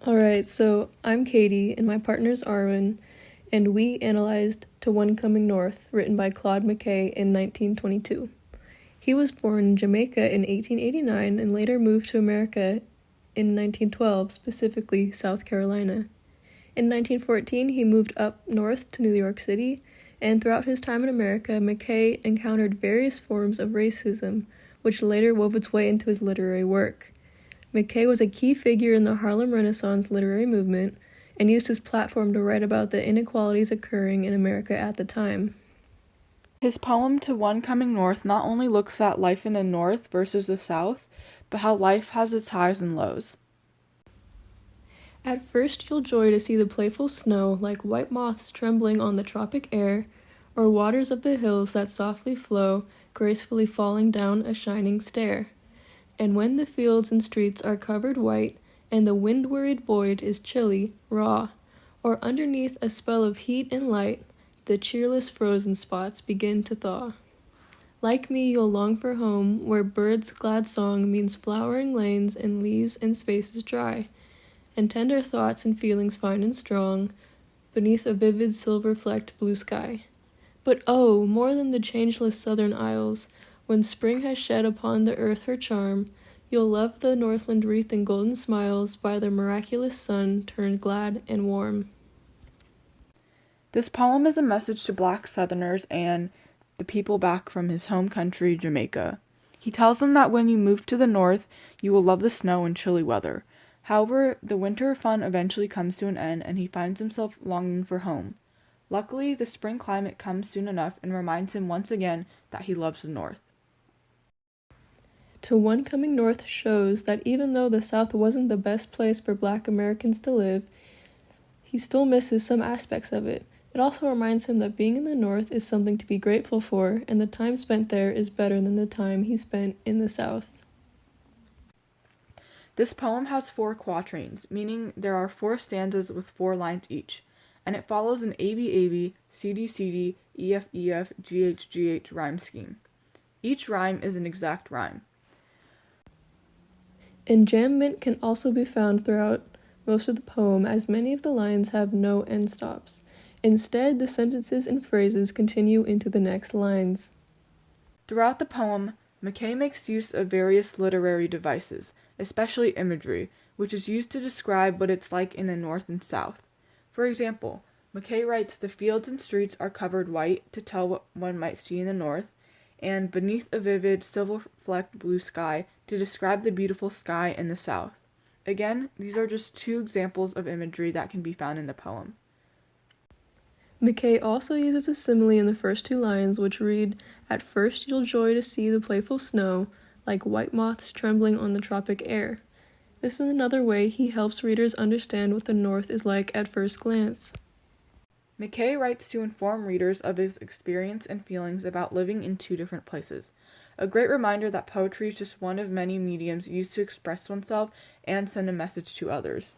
All right, so I'm Katie and my partner's Arwen, and we analyzed To One Coming North, written by Claude McKay in 1922. He was born in Jamaica in 1889 and later moved to America in 1912, specifically South Carolina. In 1914, he moved up north to New York City, and throughout his time in America, McKay encountered various forms of racism, which later wove its way into his literary work. McKay was a key figure in the Harlem Renaissance literary movement and used his platform to write about the inequalities occurring in America at the time. His poem To One Coming North not only looks at life in the North versus the South, but how life has its highs and lows. At first you'll joy to see the playful snow like white moths trembling on the tropic air, or waters of the hills that softly flow, gracefully falling down a shining stair. And when the fields and streets are covered white, and the wind-worried void is chilly, raw, or underneath a spell of heat and light, the cheerless frozen spots begin to thaw. Like me, you'll long for home, where birds' glad song means flowering lanes and leaves and spaces dry, and tender thoughts and feelings fine and strong, beneath a vivid silver-flecked blue sky. But oh, more than the changeless southern isles, when spring has shed upon the earth her charm, you'll love the northland wreathed in golden smiles by the miraculous sun turned glad and warm. This poem is a message to Black Southerners and the people back from his home country, Jamaica. He tells them that when you move to the North, you will love the snow and chilly weather. However, the winter fun eventually comes to an end and he finds himself longing for home. Luckily, the spring climate comes soon enough and reminds him once again that he loves the North. To One Coming North shows that even though the South wasn't the best place for Black Americans to live, he still misses some aspects of it. It also reminds him that being in the North is something to be grateful for, and the time spent there is better than the time he spent in the South. This poem has 4 quatrains, meaning there are 4 stanzas with 4 lines each, and it follows an ABAB, CD EFEF, GH rhyme scheme. Each rhyme is an exact rhyme. Enjambment can also be found throughout most of the poem, as many of the lines have no end stops. Instead, the sentences and phrases continue into the next lines. Throughout the poem, McKay makes use of various literary devices, especially imagery, which is used to describe what it's like in the North and South. For example, McKay writes, "The fields and streets are covered white," to tell what one might see in the North, and "beneath a vivid, silver-flecked blue sky," to describe the beautiful sky in the South. Again, these are just 2 examples of imagery that can be found in the poem. McKay also uses a simile in the first 2 lines, which read, "At first you'll joy to see the playful snow, like white moths trembling on the tropic air." This is another way he helps readers understand what the North is like at first glance. McKay writes to inform readers of his experience and feelings about living in 2 different places. A great reminder that poetry is just one of many mediums used to express oneself and send a message to others.